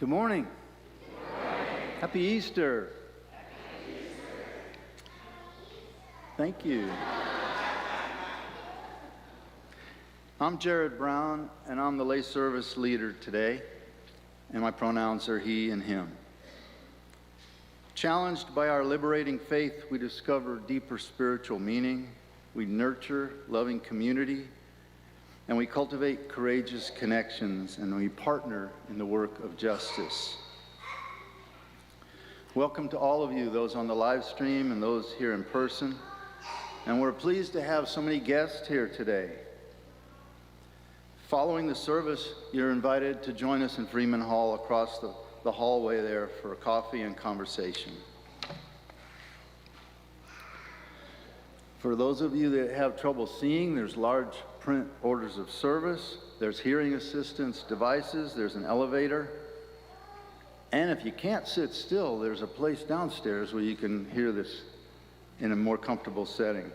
Good morning. Happy Easter. Thank you. I'm Jared Brown, and I'm the lay service leader today, and my pronouns are he and him. Challenged by our liberating faith, we discover deeper spiritual meaning, we nurture loving community, and we cultivate courageous connections, and we partner in the work of justice. Welcome to all of you, those on the live stream and those here in person. And we're pleased to have so many guests here today. Following the service, you're invited to join us in Freeman Hall across the hallway there for coffee and conversation. For those of you that have trouble seeing, there's large print orders of service, there's hearing assistance devices, there's an elevator, and if you can't sit still, there's a place downstairs where you can hear this in a more comfortable setting.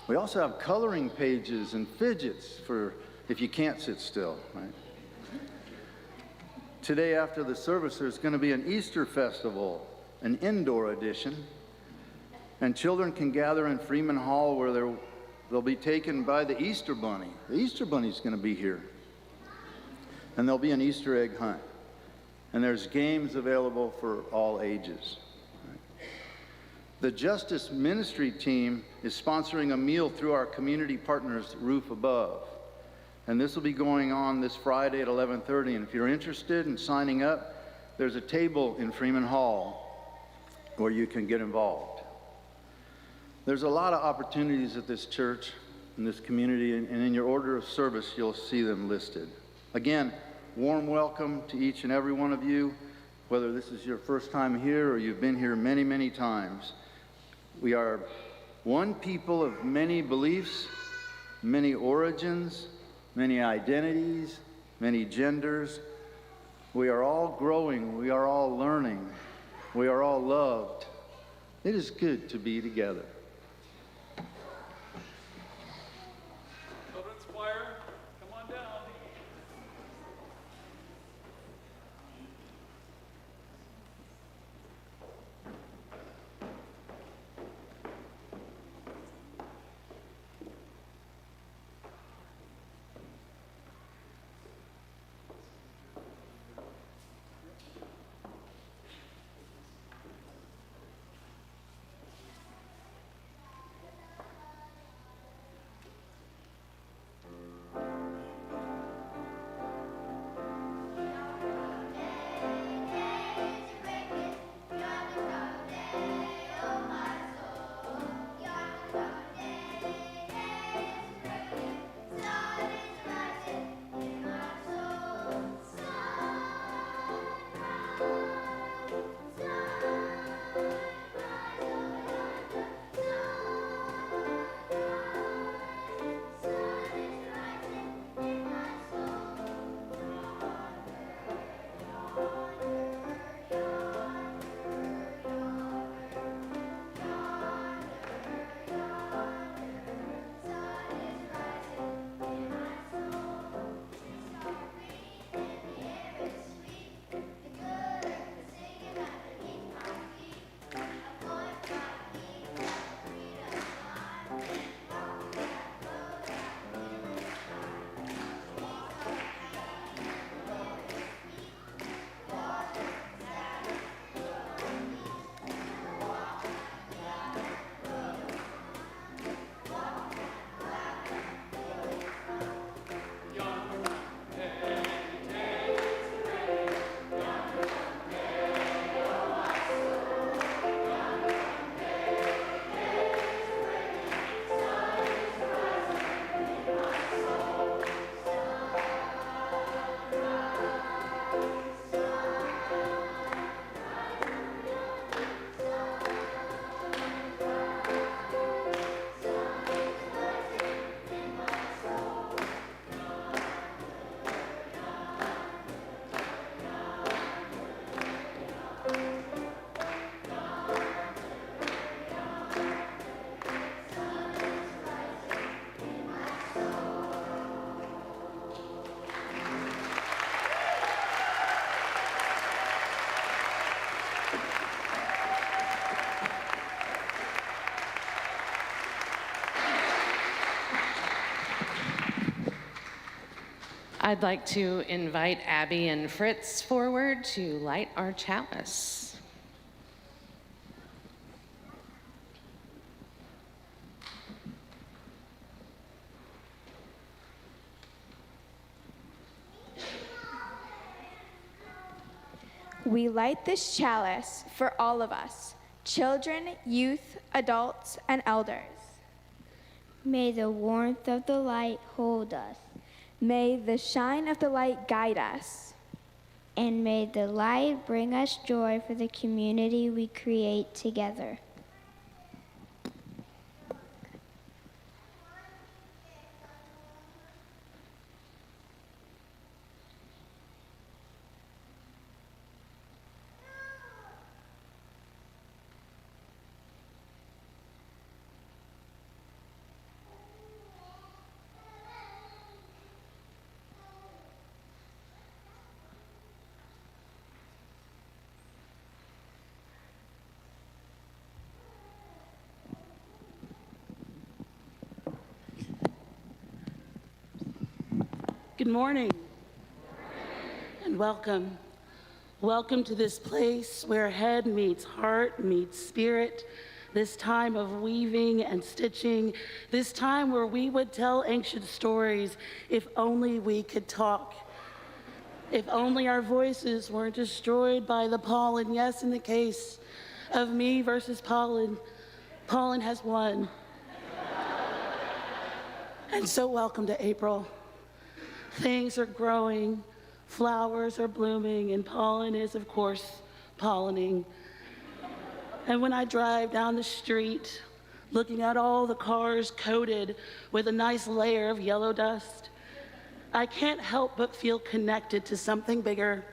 We also have coloring pages and fidgets for if you can't sit still, right? Today after the service, there's going to be an Easter festival, an indoor edition, and children can gather in Freeman Hall where they'll be taken by the Easter Bunny. The Easter Bunny's going to be here. And there'll be an Easter egg hunt. And there's games available for all ages. The Justice Ministry team is sponsoring a meal through our community partners, Roof Above. And this will be going on this Friday at 11:30. And if you're interested in signing up, there's a table in Freeman Hall where you can get involved. There's a lot of opportunities at this church, in this community, and in your order of service, you'll see them listed. Again, warm welcome to each and every one of you, whether this is your first time here or you've been here many, many times. We are one people of many beliefs, many origins, many identities, many genders. We are all growing, we are all learning, we are all loved. It is good to be together. I'd like to invite Abby and Fritz forward to light our chalice. We light this chalice for all of us, children, youth, adults, and elders. May the warmth of the light hold us, May the shine of the light guide us. and may the light bring us joy for the community we create together. Good morning, and welcome. Welcome to this place where head meets heart meets spirit, this time of weaving and stitching, this time where we would tell ancient stories if only we could talk. If only our voices weren't destroyed by the pollen. Yes, in the case of me versus pollen, pollen has won. And so welcome to April. Things are growing, flowers are blooming, and pollen is, of course, pollinating. And when I drive down the street, looking at all the cars coated with a nice layer of yellow dust, I can't help but feel connected to something bigger.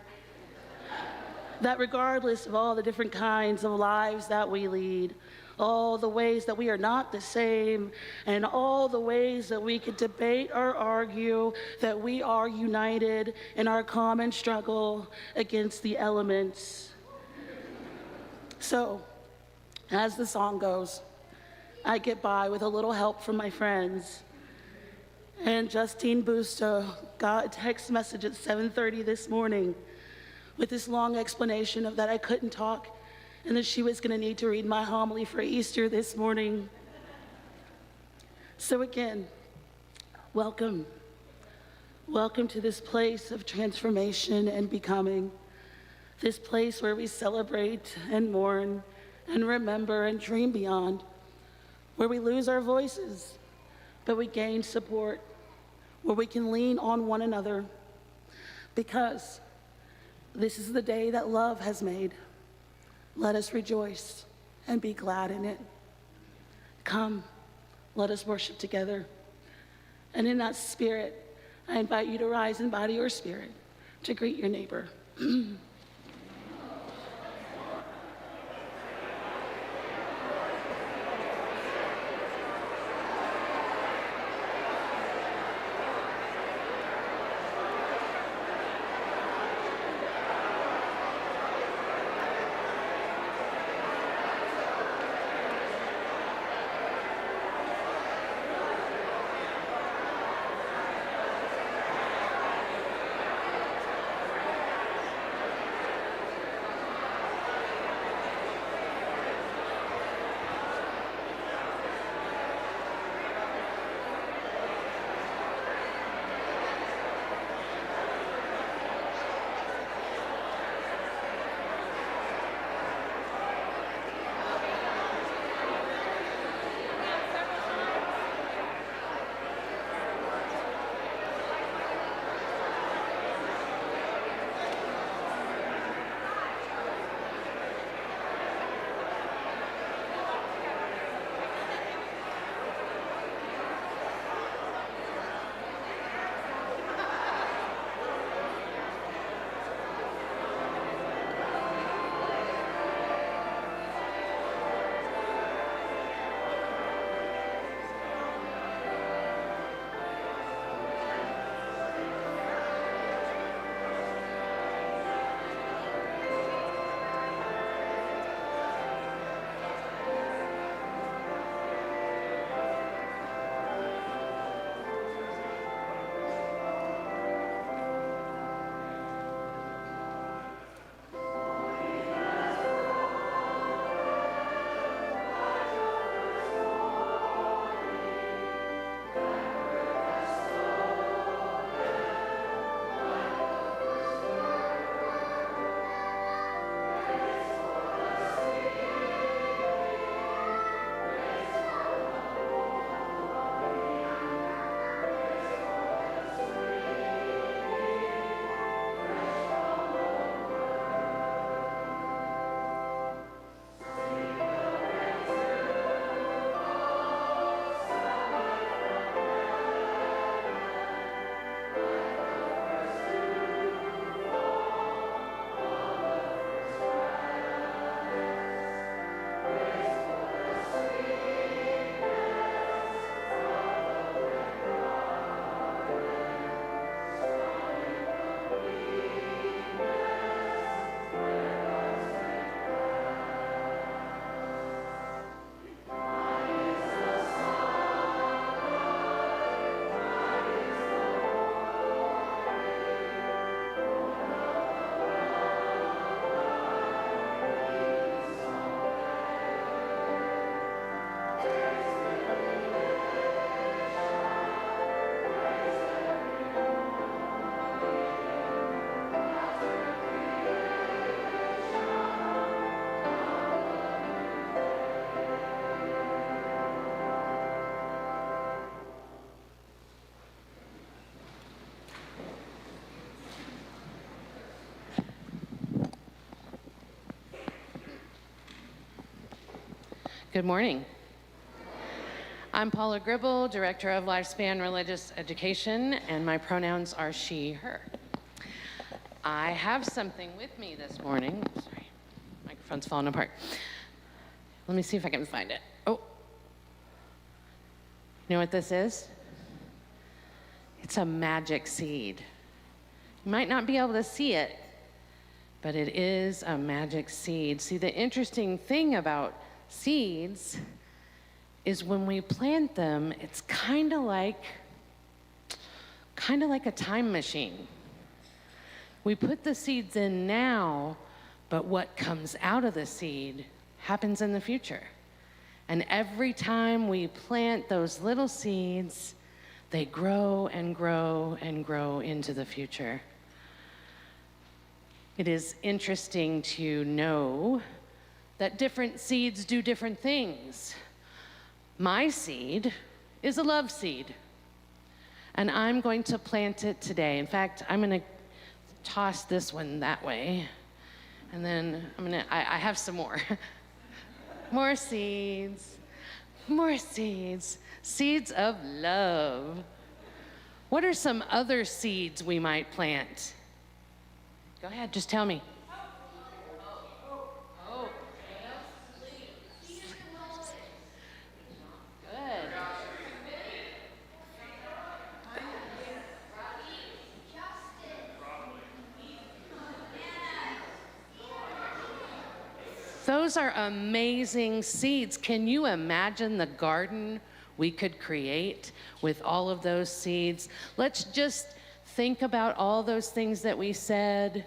That regardless of all the different kinds of lives that we lead, all the ways that we are not the same, and all the ways that we could debate or argue, that we are united in our common struggle against the elements. So, as the song goes, I get by with a little help from my friends. And Justine Busto got a text message at 7:30 this morning with this long explanation of that I couldn't talk and that she was going to need to read my homily for Easter this morning. So again, welcome. Welcome to this place of transformation and becoming, this place where we celebrate and mourn and remember and dream beyond, where we lose our voices, but we gain support, where we can lean on one another, because this is the day that love has made. Let us rejoice and be glad in it. Come, let us worship together. And in that spirit, I invite you to rise in body or spirit to greet your neighbor. Good morning. I'm Paula Gribble, Director of Lifespan Religious Education, and my pronouns are she, her. I have something with me this morning. Sorry, microphone's falling apart. Let me see if I can find it. Oh, you know what this is? It's a magic seed. You might not be able to see it, but it is a magic seed. See, the interesting thing about seeds is when we plant them, it's kind of like a time machine. We put the seeds in now, but what comes out of the seed happens in the future. And every time we plant those little seeds, they grow and grow and grow into the future. It is interesting to know that different seeds do different things. My seed is a love seed, and I'm going to plant it today. In fact, I'm going to toss this one that way, and then I have some more. More seeds, seeds of love. What are some other seeds we might plant? Go ahead, just tell me. Those are amazing seeds. Can you imagine the garden we could create with all of those seeds? Let's just think about all those things that we said.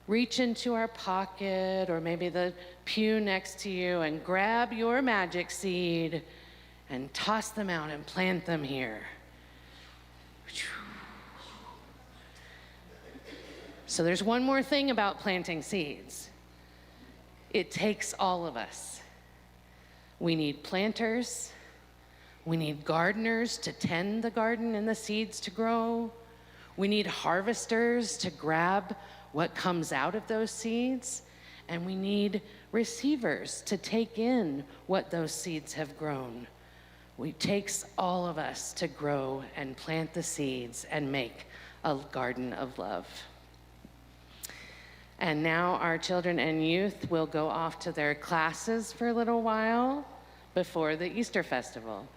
Reach into our pocket or maybe the pew next to you and grab your magic seed and toss them out and plant them here. So there's one more thing about planting seeds. It takes all of us. We need planters. We need gardeners to tend the garden and the seeds to grow. We need harvesters to grab what comes out of those seeds. And we need receivers to take in what those seeds have grown. It takes all of us to grow and plant the seeds and make a garden of love. And now our children and youth will go off to their classes for a little while before the Easter festival.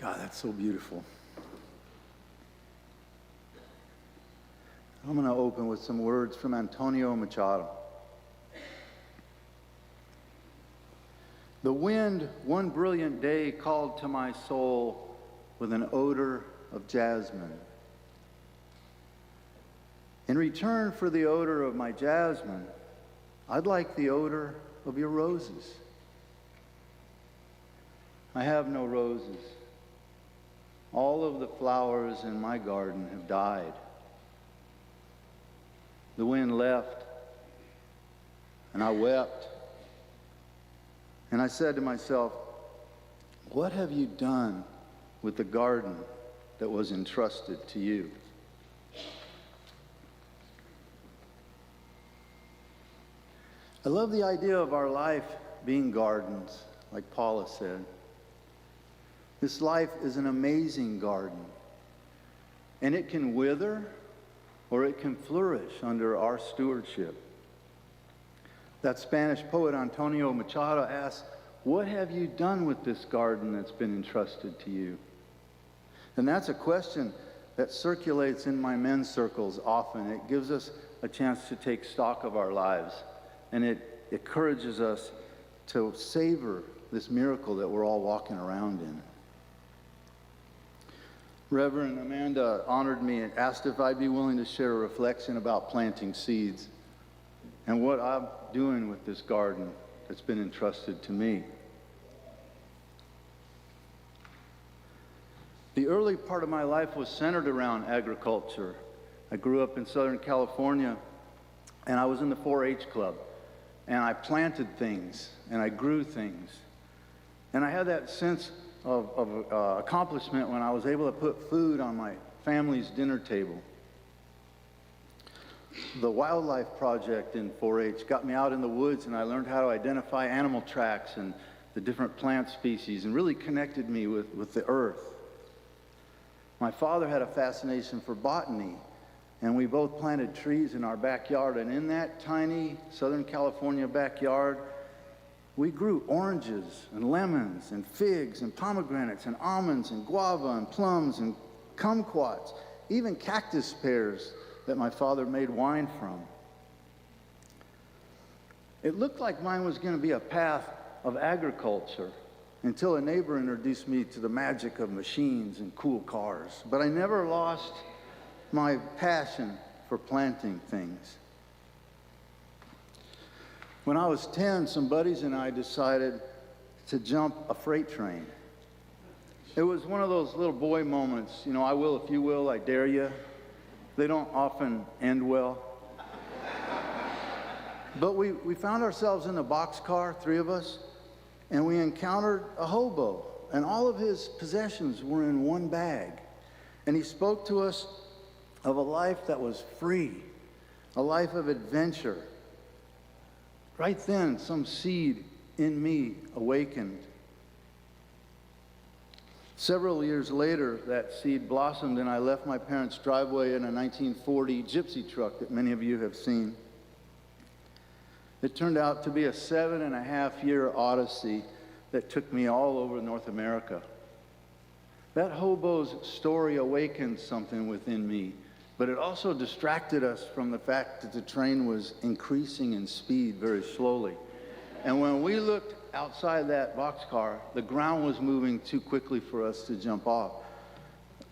God, that's so beautiful. I'm going to open with some words from Antonio Machado. The wind one brilliant day called to my soul with an odor of jasmine. In return for the odor of my jasmine, I'd like the odor of your roses. I have no roses. All of the flowers in my garden have died. The wind left, and I wept. And I said to myself, what have you done with the garden that was entrusted to you? I love the idea of our life being gardens, like Paula said. This life is an amazing garden, and it can wither or it can flourish under our stewardship. That Spanish poet Antonio Machado asks, what have you done with this garden that's been entrusted to you? And that's a question that circulates in my men's circles often. It gives us a chance to take stock of our lives. and it encourages us to savor this miracle that we're all walking around in. Reverend Amanda honored me and asked if I'd be willing to share a reflection about planting seeds and what I'm doing with this garden that's been entrusted to me. The early part of my life was centered around agriculture. I grew up in Southern California, and I was in the 4-H club, and I planted things, and I grew things. And I had that sense of accomplishment when I was able to put food on my family's dinner table. The wildlife project in 4-H got me out in the woods, and I learned how to identify animal tracks and the different plant species, and really connected me with the earth. My father had a fascination for botany, and we both planted trees in our backyard, and in that tiny Southern California backyard, we grew oranges and lemons and figs and pomegranates and almonds and guava and plums and kumquats, even cactus pears that my father made wine from. It looked like mine was going to be a path of agriculture until a neighbor introduced me to the magic of machines and cool cars. But I never lost my passion for planting things. When I was 10, some buddies and I decided to jump a freight train. It was one of those little boy moments, you know, I will if you will, I dare you. They don't often end well. But we found ourselves in a boxcar, 3 of us, and we encountered a hobo, and all of his possessions were in one bag. And he spoke to us of a life that was free, a life of adventure. Right then, some seed in me awakened. Several years later, that seed blossomed, and I left my parents' driveway in a 1940 gypsy truck that many of you have seen. It turned out to be a 7.5-year odyssey that took me all over North America. That hobo's story awakened something within me, but it also distracted us from the fact that the train was increasing in speed very slowly. And when we looked outside that boxcar, the ground was moving too quickly for us to jump off.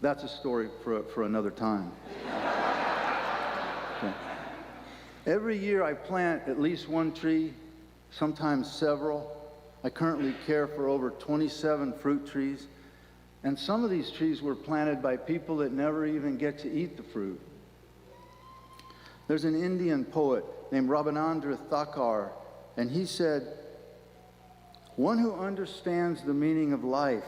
That's a story for another time. Okay. Every year I plant at least 1 tree, sometimes several. I currently care for over 27 fruit trees. And some of these trees were planted by people that never even get to eat the fruit. There's an Indian poet named Rabindranath Thakur, and he said, "One who understands the meaning of life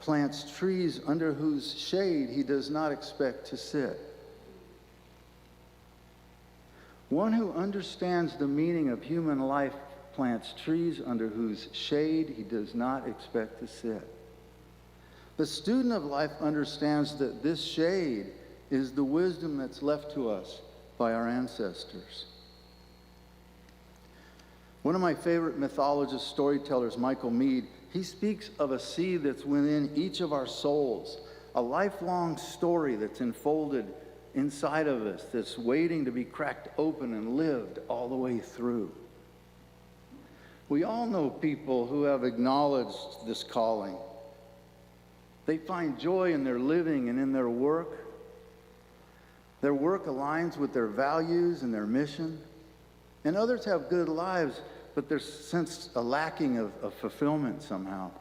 plants trees under whose shade he does not expect to sit." One who understands the meaning of human life plants trees under whose shade he does not expect to sit. The student of life understands that this shade is the wisdom that's left to us by our ancestors. One of my favorite mythologist storytellers, Michael Meade, he speaks of a seed that's within each of our souls, a lifelong story that's enfolded inside of us, that's waiting to be cracked open and lived all the way through. We all know people who have acknowledged this calling. They find joy in their living and in their work. Their work aligns with their values and their mission. And others have good lives, but there's sense a lacking of fulfillment somehow.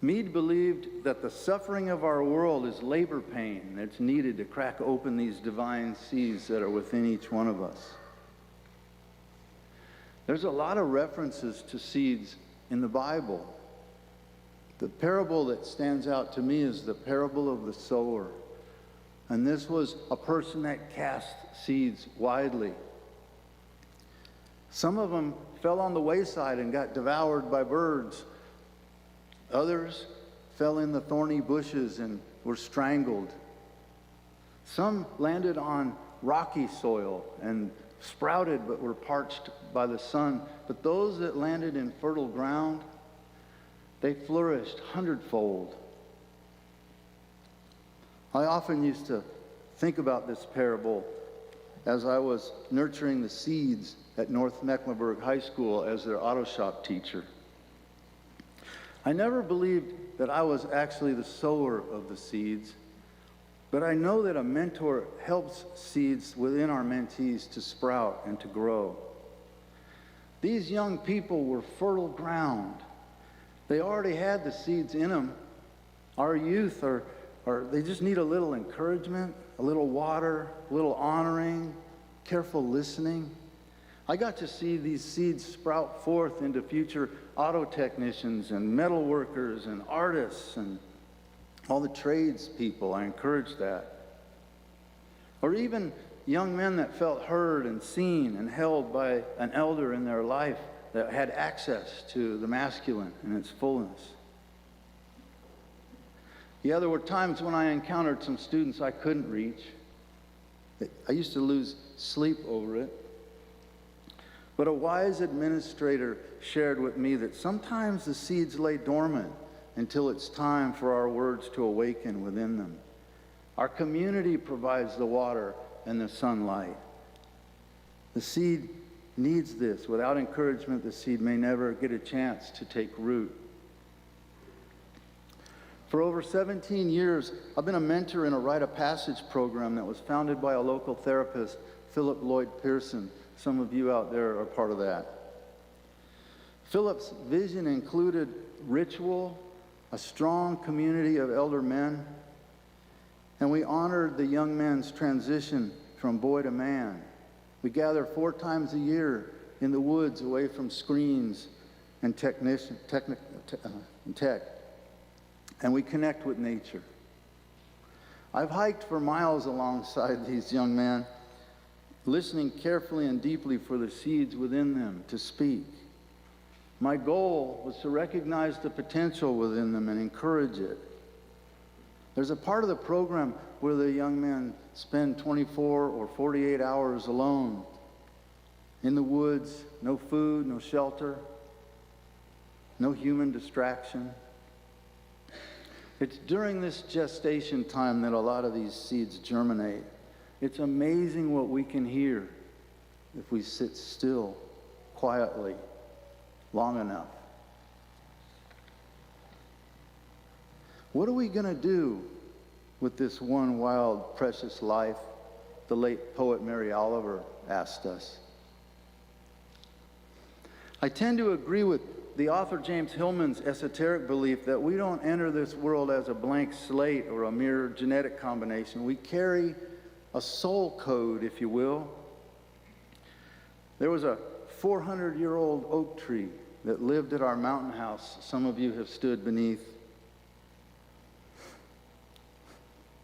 Meade believed that the suffering of our world is labor pain that's needed to crack open these divine seeds that are within each one of us. There's a lot of references to seeds in the Bible. The parable that stands out to me is the parable of the sower. And this was a person that cast seeds widely. Some of them fell on the wayside and got devoured by birds. Others fell in the thorny bushes and were strangled. Some landed on rocky soil and sprouted but were parched by the sun. But those that landed in fertile ground, they flourished 100-fold. I often used to think about this parable as I was nurturing the seeds at North Mecklenburg High School as their auto shop teacher. I never believed that I was actually the sower of the seeds, but I know that a mentor helps seeds within our mentees to sprout and to grow. These young people were fertile ground. They already had the seeds in them. Our youth they just need a little encouragement, a little water, a little honoring, careful listening. I got to see these seeds sprout forth into future auto technicians and metal workers and artists and all the trades people. I encouraged that. Or even young men that felt heard and seen and held by an elder in their life that had access to the masculine in its fullness. Yeah, there were times when I encountered some students I couldn't reach. I used to lose sleep over it. But a wise administrator shared with me that sometimes the seeds lay dormant until it's time for our words to awaken within them. Our community provides the water and the sunlight. The seed needs this. Without encouragement, the seed may never get a chance to take root. For over 17 years, I've been a mentor in a rite of passage program that was founded by a local therapist, Philip Lloyd Pearson. Some of you out there are part of that. Philip's vision included ritual, a strong community of elder men, and we honored the young men's transition from boy to man. We gather 4 times a year in the woods away from screens and tech, and we connect with nature. I've hiked for miles alongside these young men, listening carefully and deeply for the seeds within them to speak. My goal was to recognize the potential within them and encourage it. There's a part of the program where the young men spend 24 or 48 hours alone in the woods, no food, no shelter, no human distraction. It's during this gestation time that a lot of these seeds germinate. It's amazing what we can hear if we sit still, quietly, long enough. What are we going to do with this one wild, precious life? The late poet Mary Oliver asked us. I tend to agree with the author James Hillman's esoteric belief that we don't enter this world as a blank slate or a mere genetic combination. We carry a soul code, if you will. There was a 400-year-old oak tree that lived at our mountain house. Some of you have stood beneath.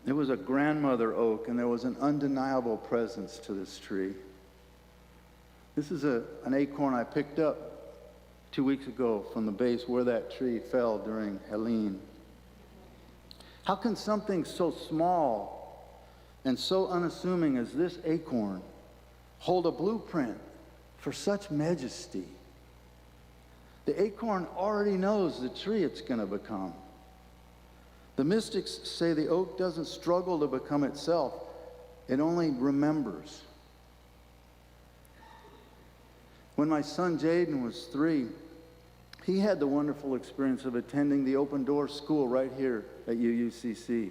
It was a grandmother oak, and there was an undeniable presence to this tree. This is an acorn I picked up 2 weeks ago from the base where that tree fell during Helene. How can something so small and so unassuming as this acorn hold a blueprint for such majesty? The acorn already knows the tree it's going to become. The mystics say the oak doesn't struggle to become itself, it only remembers. When my son Jaden was 3, he had the wonderful experience of attending the open door school right here at UUCC.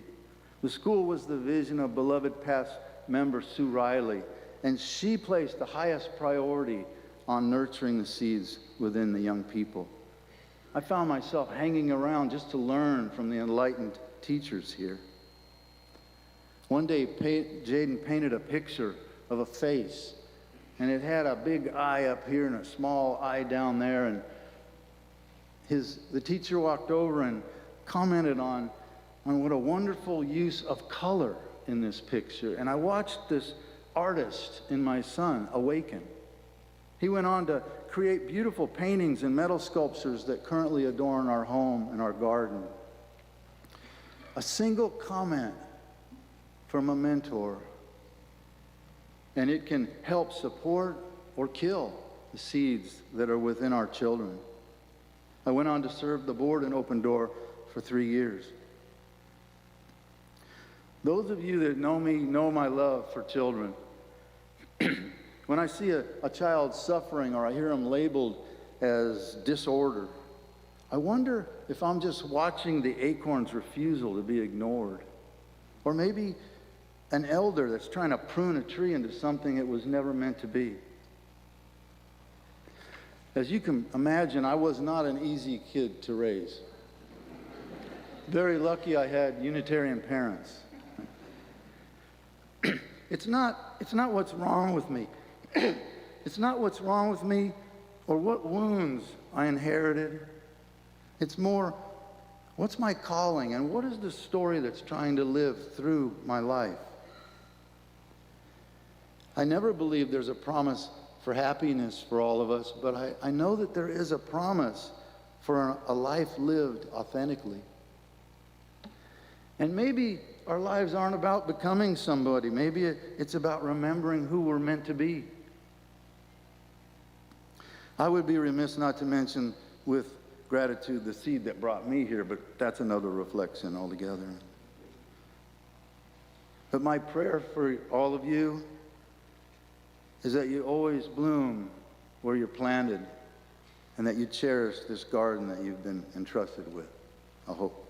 The school was the vision of beloved past member Sue Riley, and she placed the highest priority on nurturing the seeds within the young people. I found myself hanging around just to learn from the enlightened teachers here. One day, Jaden painted a picture of a face, and it had a big eye up here and a small eye down there, and the teacher walked over and commented on what a wonderful use of color in this picture. And I watched this artist in my son awaken. He went on to create beautiful paintings and metal sculptures that currently adorn our home and our garden. A single comment from a mentor, and it can help support or kill the seeds that are within our children. I went on to serve the board in Open Door for 3 years. Those of you that know me know my love for children. When I see a child suffering or I hear them labeled as disorder, I wonder if I'm just watching the acorn's refusal to be ignored. Or maybe an elder that's trying to prune a tree into something it was never meant to be. As you can imagine, I was not an easy kid to raise. Very lucky I had Unitarian parents. It's not what's wrong with me. It's not what's wrong with me or what wounds I inherited. It's more, what's my calling and what is the story that's trying to live through my life? I never believed there's a promise for happiness for all of us, but I know that there is a promise for a life lived authentically. And maybe our lives aren't about becoming somebody. Maybe it's about remembering who we're meant to be. I would be remiss not to mention with gratitude the seed that brought me here, but that's another reflection altogether. But my prayer for all of you is that you always bloom where you're planted and that you cherish this garden that you've been entrusted with. I hope.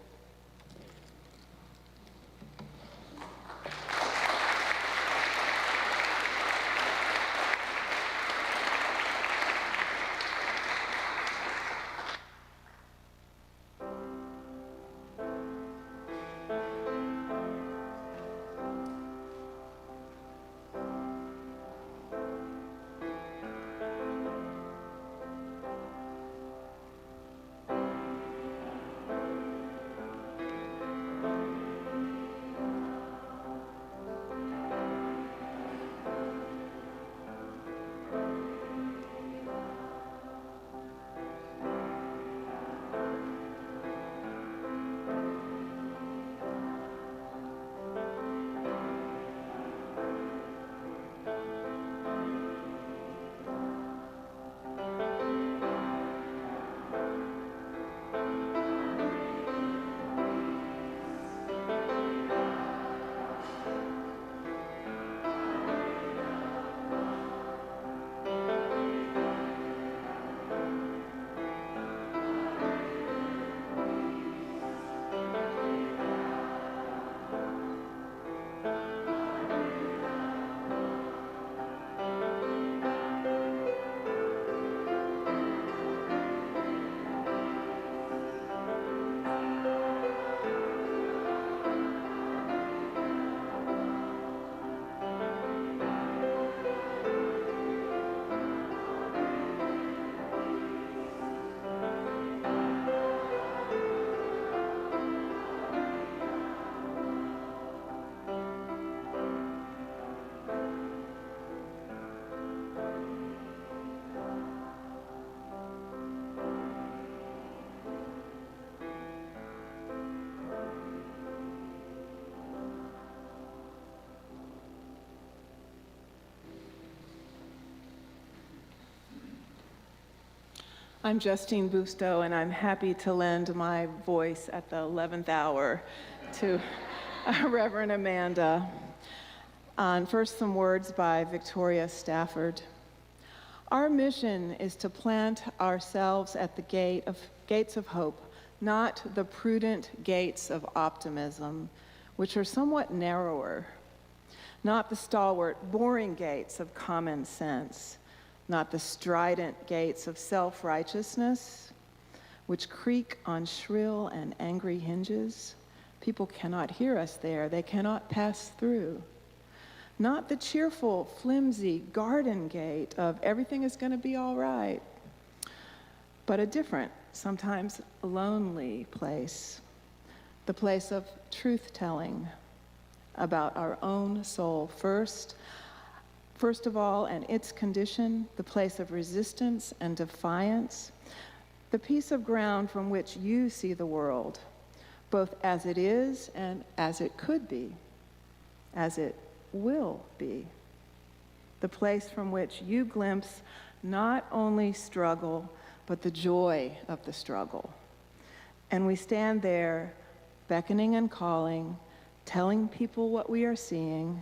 I'm Justine Busto, and I'm happy to lend my voice at the 11th hour to Reverend Amanda. First, some words by Victoria Stafford. Our mission is to plant ourselves at the gates of hope, not the prudent gates of optimism, which are somewhat narrower, not the stalwart, boring gates of common sense, not the strident gates of self-righteousness, which creak on shrill and angry hinges. People cannot hear us there. They cannot pass through. Not the cheerful, flimsy garden gate of everything is going to be all right, but a different, sometimes lonely place, the place of truth-telling about our own soul first of all, and its condition, the place of resistance and defiance, the piece of ground from which you see the world, both as it is and as it could be, as it will be, the place from which you glimpse not only struggle, but the joy of the struggle. And we stand there, beckoning and calling, telling people what we are seeing,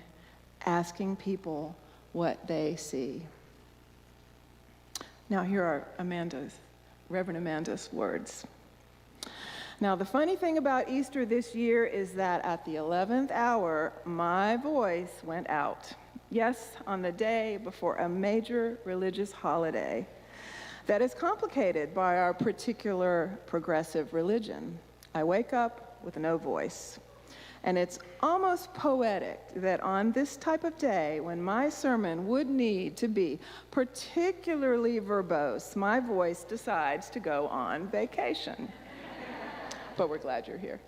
asking people, what they see. Now here are Reverend Amanda's words. Now, the funny thing about Easter this year is that at the 11th hour, my voice went out. Yes, on the day before a major religious holiday that is complicated by our particular progressive religion. I wake up with no voice. And it's almost poetic that on this type of day, when my sermon would need to be particularly verbose, my voice decides to go on vacation. But we're glad you're here.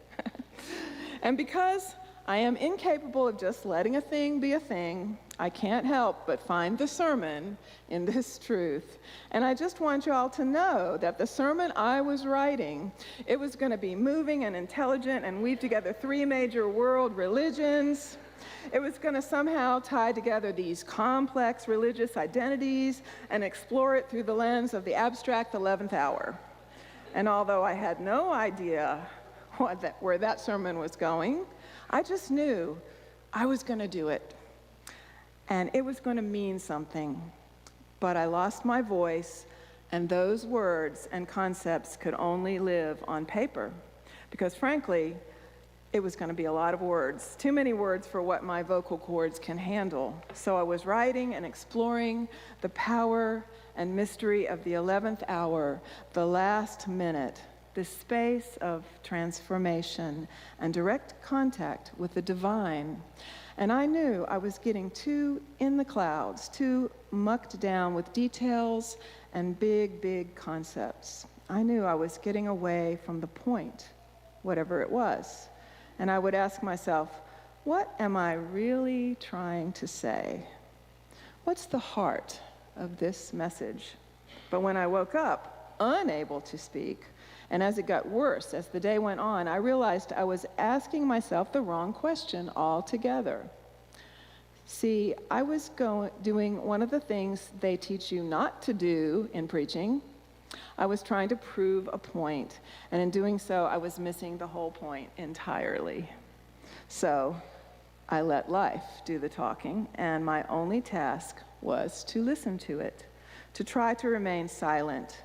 And because I am incapable of just letting a thing be a thing, I can't help but find the sermon in this truth. And I just want you all to know that the sermon I was writing, it was going to be moving and intelligent and weave together 3 major world religions. It was going to somehow tie together these complex religious identities and explore it through the lens of the abstract 11th hour. And although I had no idea where that sermon was going, I just knew I was going to do it. And it was going to mean something. But I lost my voice, and those words and concepts could only live on paper. Because frankly, it was going to be a lot of words, too many words for what my vocal cords can handle. So I was writing and exploring the power and mystery of the 11th hour, the last minute, this space of transformation and direct contact with the divine. And I knew I was getting too in the clouds, too mucked down with details and big, big concepts. I knew I was getting away from the point, whatever it was. And I would ask myself, what am I really trying to say? What's the heart of this message? But when I woke up, unable to speak, and as it got worse, as the day went on, I realized I was asking myself the wrong question altogether. See, I was doing one of the things they teach you not to do in preaching. I was trying to prove a point, and in doing so, I was missing the whole point entirely. So I let life do the talking, and my only task was to listen to it, to try to remain silent.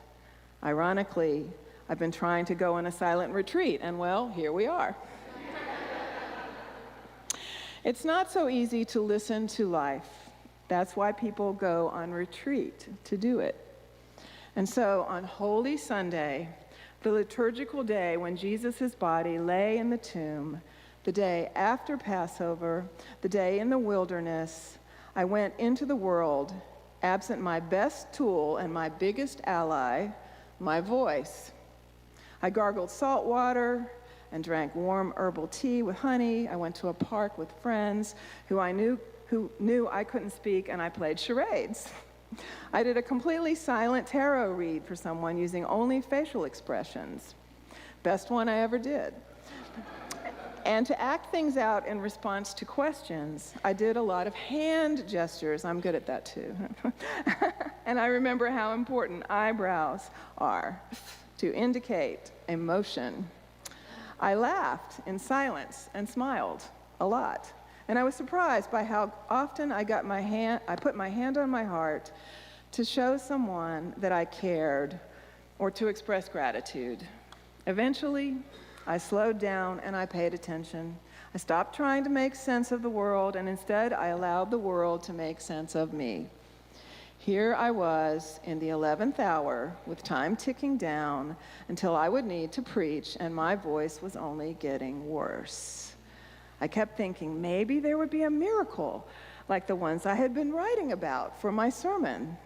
Ironically, I've been trying to go on a silent retreat, and well, here we are. It's not so easy to listen to life. That's why people go on retreat, to do it. And so on Holy Sunday, the liturgical day when Jesus' body lay in the tomb, the day after Passover, the day in the wilderness, I went into the world, absent my best tool and my biggest ally, my voice. I gargled salt water and drank warm herbal tea with honey. I went to a park with friends who knew I couldn't speak, and I played charades. I did a completely silent tarot read for someone using only facial expressions. Best one I ever did. And to act things out in response to questions, I did a lot of hand gestures. I'm good at that too. And I remember how important eyebrows are to indicate emotion. I laughed in silence and smiled a lot. And I was surprised by how often I put my hand on my heart to show someone that I cared or to express gratitude. Eventually, I slowed down and I paid attention. I stopped trying to make sense of the world, and instead I allowed the world to make sense of me. Here I was in the 11th hour with time ticking down until I would need to preach, and my voice was only getting worse. I kept thinking maybe there would be a miracle like the ones I had been writing about for my sermon.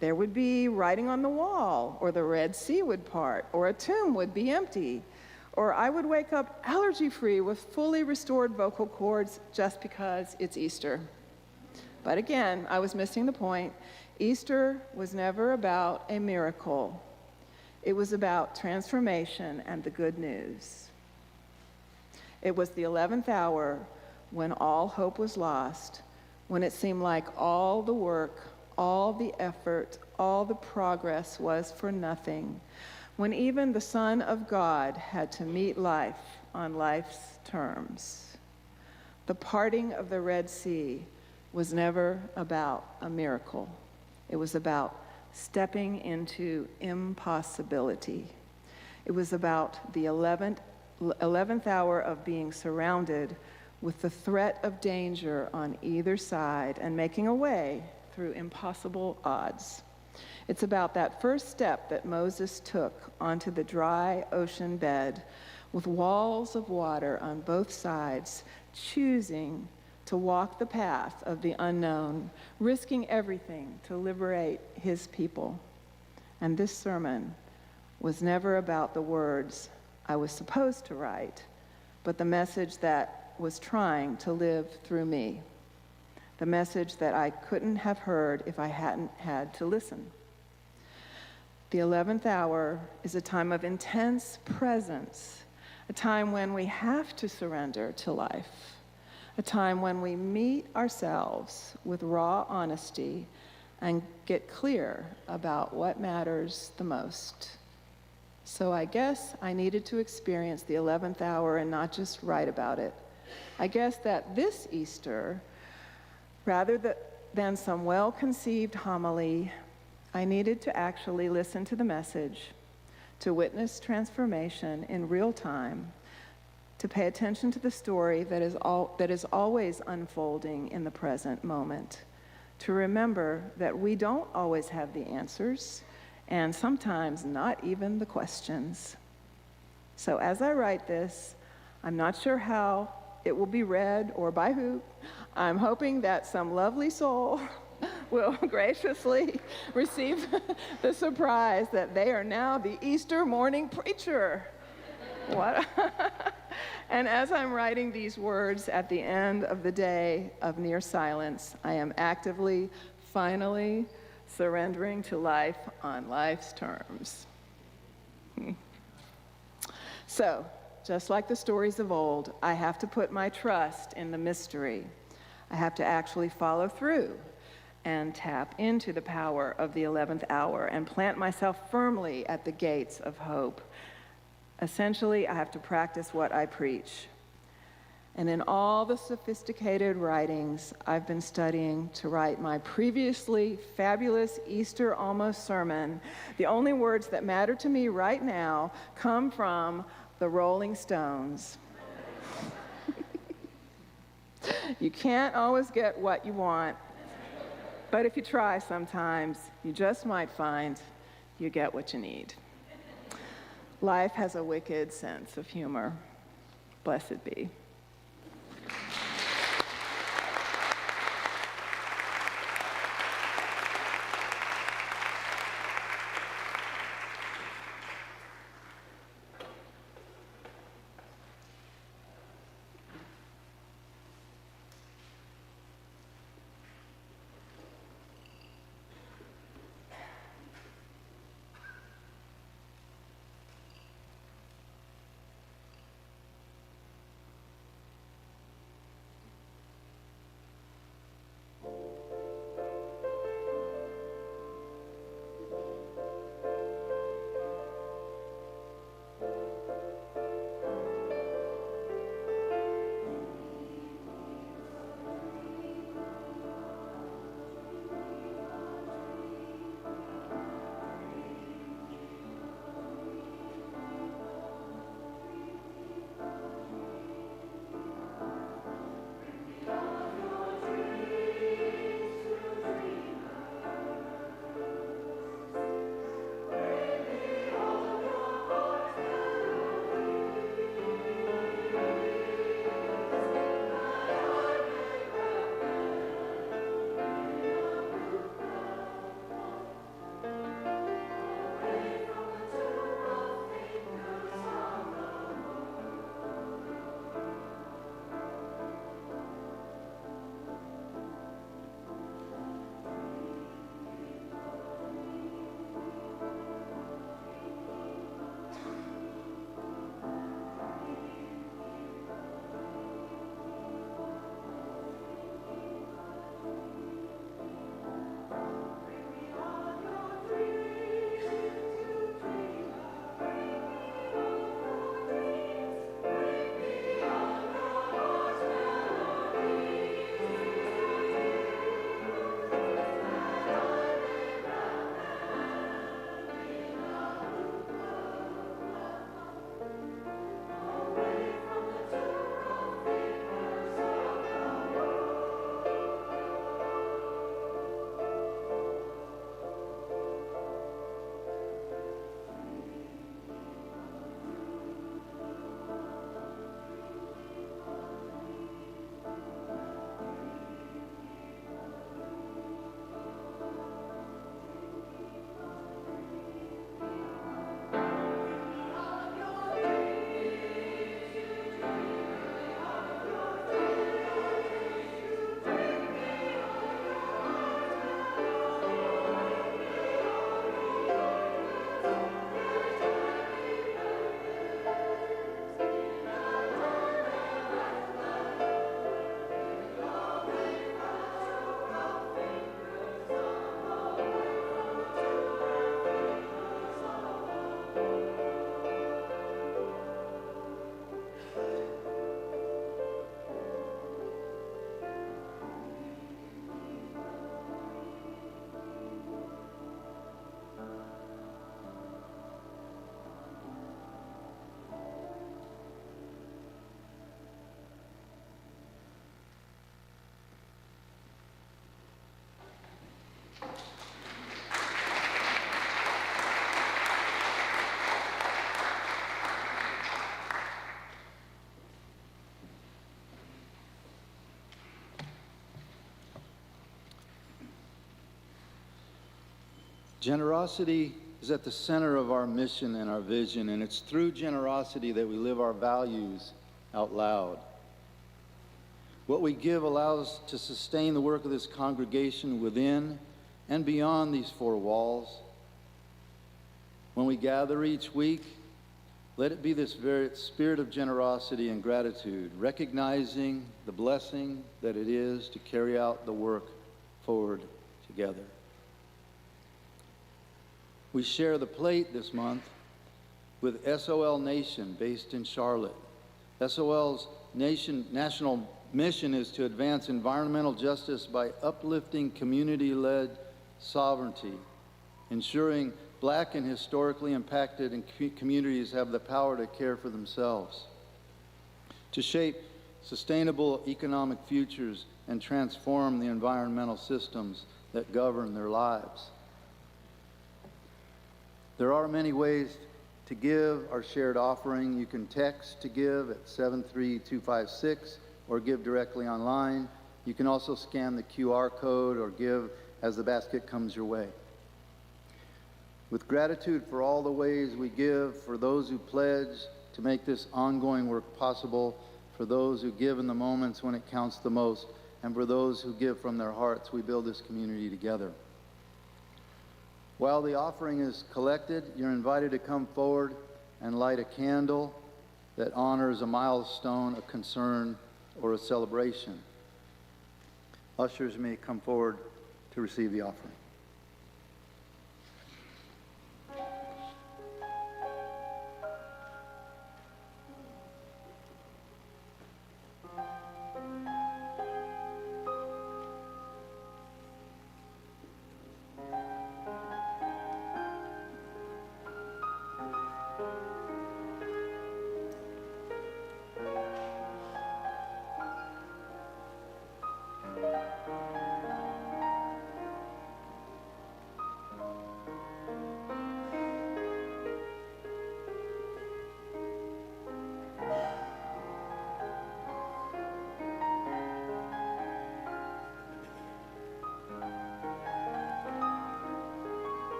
There would be writing on the wall, or the Red Sea would part, or a tomb would be empty, or I would wake up allergy-free with fully restored vocal cords just because it's Easter. But again, I was missing the point. Easter was never about a miracle. It was about transformation and the good news. It was the 11th hour when all hope was lost, when it seemed like all the work, all the effort, all the progress was for nothing, when even the Son of God had to meet life on life's terms. The parting of the Red Sea was never about a miracle. It was about stepping into impossibility. It was about the 11th hour of being surrounded with the threat of danger on either side and making a way through impossible odds. It's about that first step that Moses took onto the dry ocean bed with walls of water on both sides, choosing to walk the path of the unknown, risking everything to liberate his people. And this sermon was never about the words I was supposed to write, but the message that was trying to live through me, the message that I couldn't have heard if I hadn't had to listen. The 11th hour is a time of intense presence, a time when we have to surrender to life, a time when we meet ourselves with raw honesty and get clear about what matters the most. So I guess I needed to experience the 11th hour and not just write about it. I guess that this Easter, rather than some well-conceived homily, I needed to actually listen to the message, to witness transformation in real time, to pay attention to the story that is always unfolding in the present moment, to remember that we don't always have the answers, and sometimes not even the questions. So as I write this, I'm not sure how it will be read or by who. I'm hoping that some lovely soul will graciously receive the surprise that they are now the Easter morning preacher. What? And as I'm writing these words at the end of the day of near silence, I am actively, finally surrendering to life on life's terms. So, just like the stories of old, I have to put my trust in the mystery. I have to actually follow through and tap into the power of the 11th hour and plant myself firmly at the gates of hope. Essentially, I have to practice what I preach. And in all the sophisticated writings I've been studying to write my previously fabulous Easter almost sermon, the only words that matter to me right now come from the Rolling Stones. You can't always get what you want, but if you try sometimes, you just might find you get what you need. Life has a wicked sense of humor. Blessed be. Generosity is at the center of our mission and our vision, and it's through generosity that we live our values out loud. What we give allows to sustain the work of this congregation within and beyond these four walls. When we gather each week, let it be this very spirit of generosity and gratitude, recognizing the blessing that it is to carry out the work forward together. We share the plate this month with SOL Nation, based in Charlotte. SOL's national mission is to advance environmental justice by uplifting community-led sovereignty, ensuring Black and historically impacted communities have the power to care for themselves, to shape sustainable economic futures and transform the environmental systems that govern their lives. There are many ways to give our shared offering. You can text to give at 73256 or give directly online. You can also scan the QR code or give as the basket comes your way. With gratitude for all the ways we give, for those who pledge to make this ongoing work possible, for those who give in the moments when it counts the most, and for those who give from their hearts, we build this community together. While the offering is collected, you're invited to come forward and light a candle that honors a milestone, a concern, or a celebration. Ushers may come forward to receive the offering.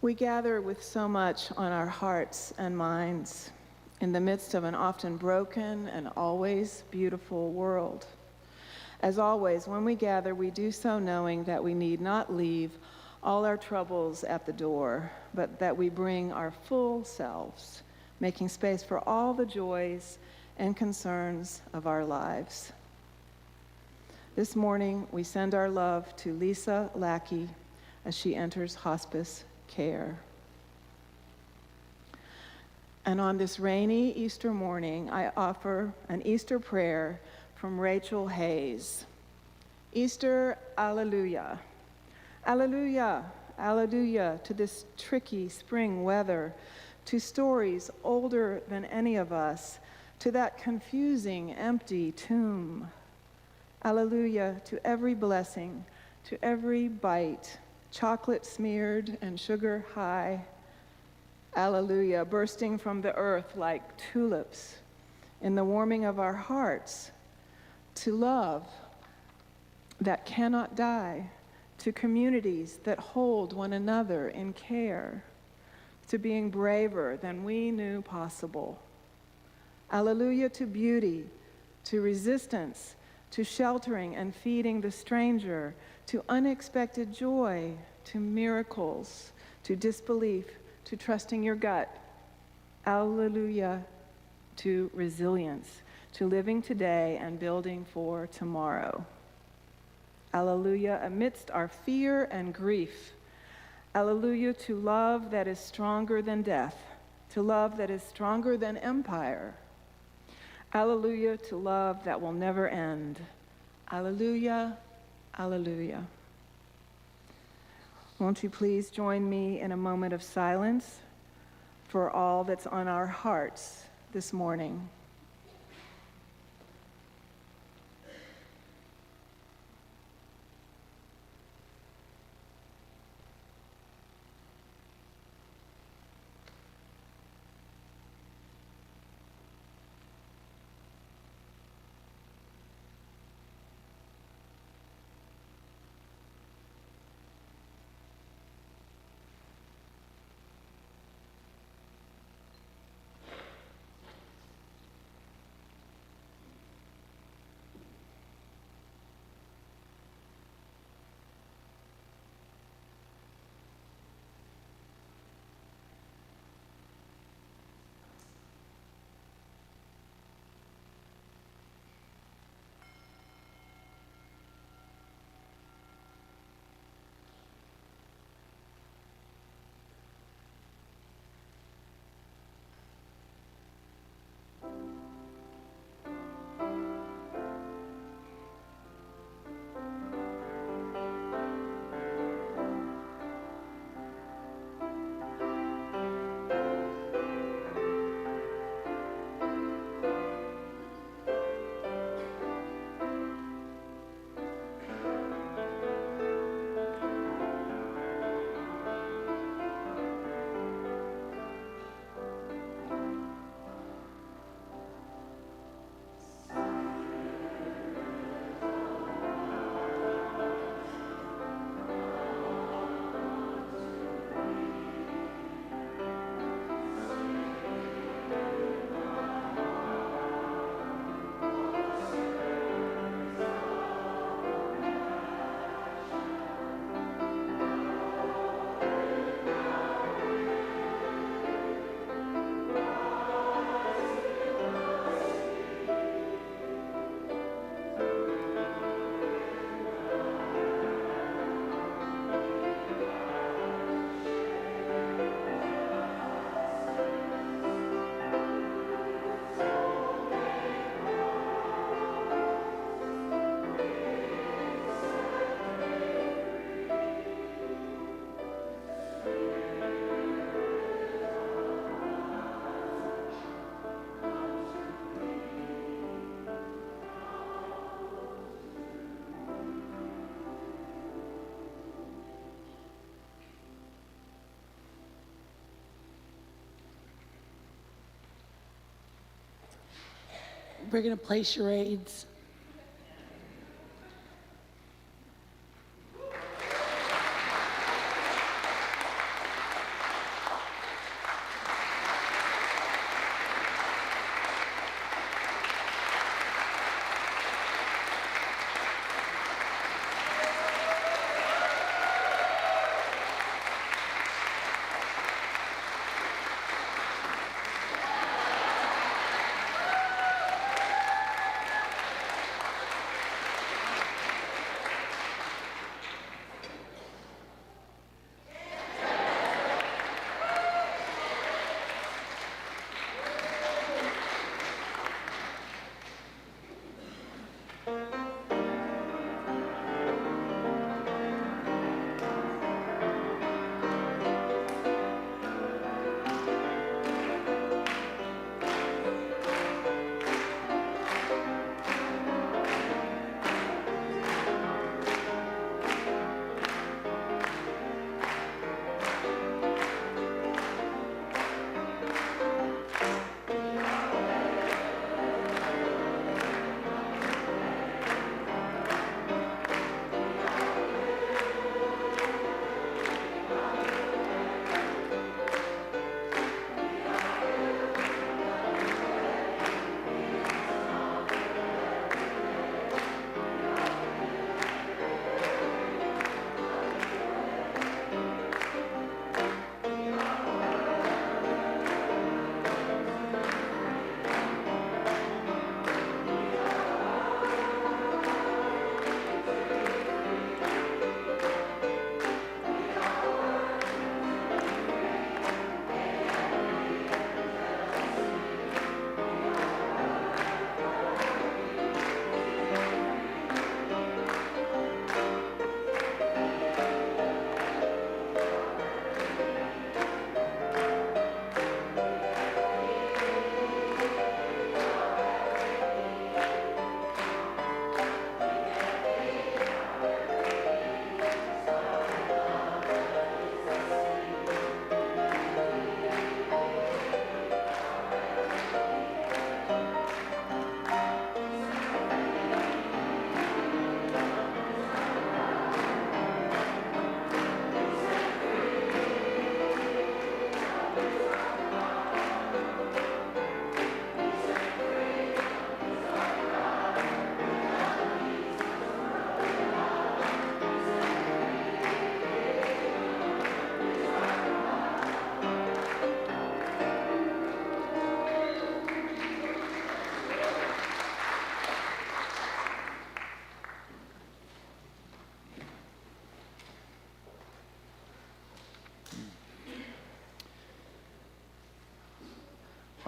We gather with so much on our hearts and minds in the midst of an often broken and always beautiful world. As always, when we gather, we do so knowing that we need not leave all our troubles at the door, but that we bring our full selves, making space for all the joys and concerns of our lives. This morning, we send our love to Lisa Lackey as she enters hospice care. And on this rainy Easter morning, I offer an Easter prayer from Rachel Hayes. Easter, alleluia. Alleluia, alleluia to this tricky spring weather, to stories older than any of us, to that confusing, empty tomb. Alleluia to every blessing, to every bite, chocolate smeared and sugar high. Alleluia, bursting from the earth like tulips in the warming of our hearts, to love that cannot die, to communities that hold one another in care, to being braver than we knew possible. Alleluia to beauty, to resistance, to sheltering and feeding the stranger, to unexpected joy, to miracles, to disbelief, to trusting your gut. Alleluia to resilience, to living today and building for tomorrow. Alleluia amidst our fear and grief. Alleluia to love that is stronger than death, to love that is stronger than empire. Alleluia to love that will never end. Alleluia, alleluia. Won't you please join me in a moment of silence for all that's on our hearts this morning? We're going to play charades.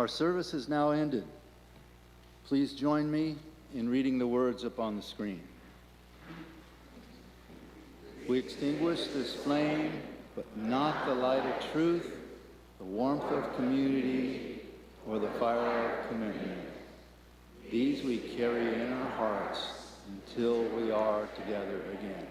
Our service is now ended. Please join me in reading the words up on the screen. We extinguish this flame, but not the light of truth, the warmth of community, or the fire of commitment. These we carry in our hearts until we are together again.